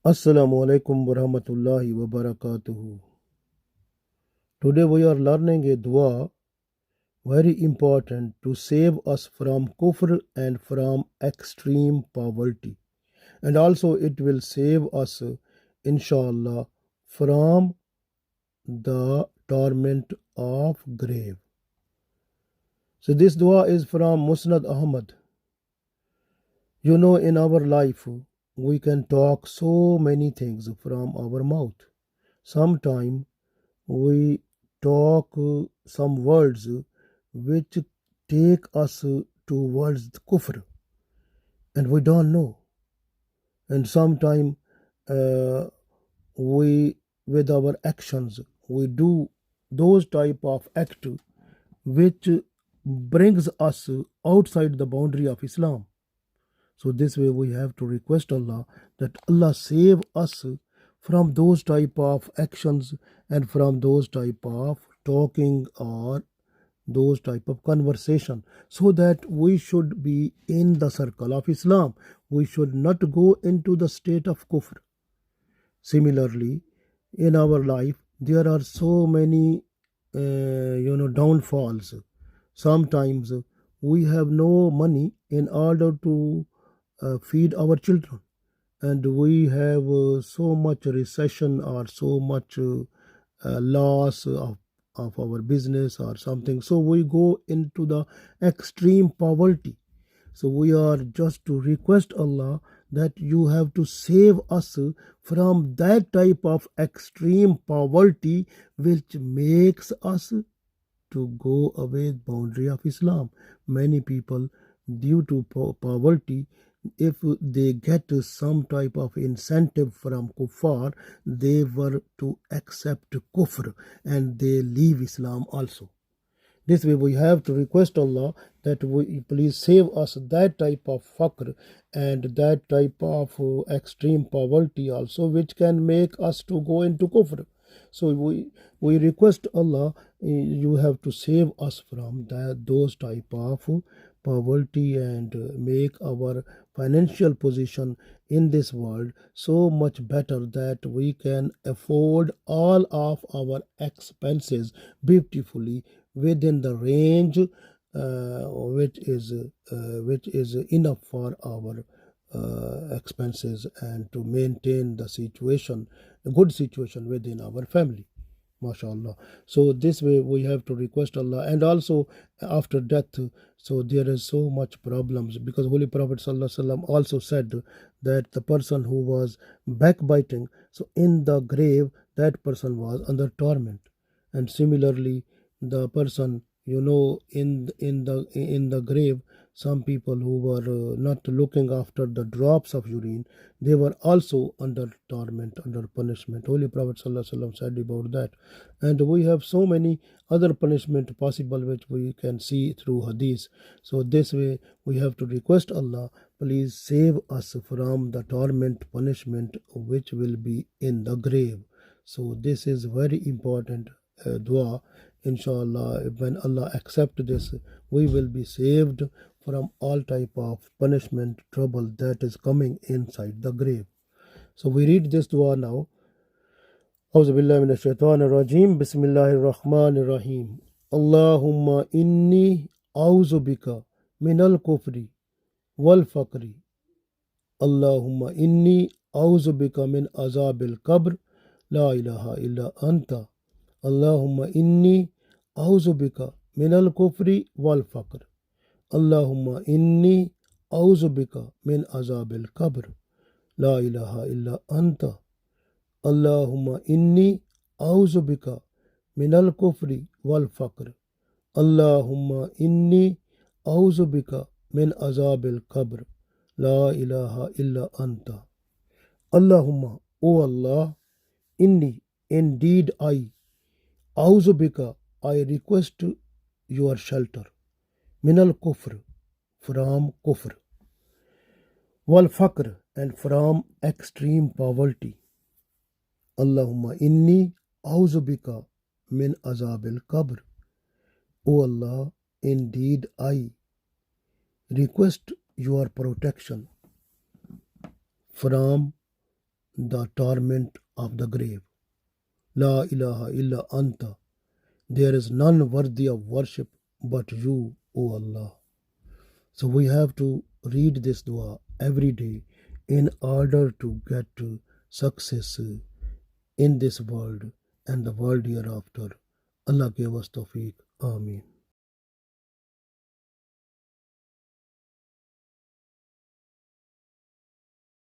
Assalamu alaikum wa rahmatullahi wa barakatuhu. Today we are learning a dua very important to save us from kufr and from extreme poverty. And also it will save us, inshallah, from the torment of grave. So this dua is from Musnad Ahmad. You know, in our life, we can talk so many things from our mouth. Sometimes we talk some words which take us towards kufr and we don't know, and sometimes uh, we with our actions we do those type of act which brings us outside the boundary of Islam. So this way we have to request Allah that Allah save us from those type of actions and from those type of talking or those type of conversation, so that we should be in the circle of Islam. We should not go into the state of kufr. Similarly, in our life there are so many downfalls. Sometimes we have no money in order to feed our children, and we have so much recession or so much loss of our business or something, so we go into the extreme poverty. So we are just to request Allah that you have to save us from that type of extreme poverty which makes us to go away boundary of Islam. Many people, due to poverty, if they get some type of incentive from kuffar, they were to accept kufr and they leave Islam also. This way we have to request Allah that we please save us that type of faqr and that type of extreme poverty also, which can make us to go into kufr. So we request Allah, you have to save us from those type of poverty and make our financial position in this world so much better that we can afford all of our expenses beautifully within the range which is enough for our expenses and to maintain the situation, a good situation within our family. MashaAllah. So this way we have to request Allah, and also after death, so there is so much problems, because Holy Prophet ﷺ also said that the person who was backbiting, so in the grave that person was under torment. And similarly, the person, in the grave, some people who were not looking after the drops of urine, they were also under torment, under punishment. Holy Prophet ﷺ said about that. And we have so many other punishment possible which we can see through hadith. So this way we have to request Allah, please save us from the torment punishment which will be in the grave. So this is very important dua. Inshallah, when Allah accept this, we will be saved from all type of punishment trouble that is coming inside the grave. So we read this dua now. أعوذ بالله من الشيطان الرجيم بسم الله الرحمن الرحيم اللهم إني أعوذ بك من الكفر والفقر اللهم إني أعوذ بك من عذاب القبر لا إله إلا أنت اللهم إني أعوذ بك من الكفر والفقر اللهم إني أعوذ بك من عذاب القبر لا إله إلا أنت اللهم إني أعوذ بك من الكفر والفقر اللهم إني أعوذ بك من عذاب القبر لا إله إلا أنت Allahumma, O Allah, inni, indeed I, أعوذ بك, I request your shelter, minal kufr, from kufr, wal faqr, and from extreme poverty. Allahumma inni أعوذ بك min azabil qabr. O Allah, indeed I request your protection from the torment of the grave. La ilaha illa anta. There is none worthy of worship but you, O Allah. So we have to read this dua every day in order to get success in this world and the world hereafter. Allah give us tawfiq. Ameen.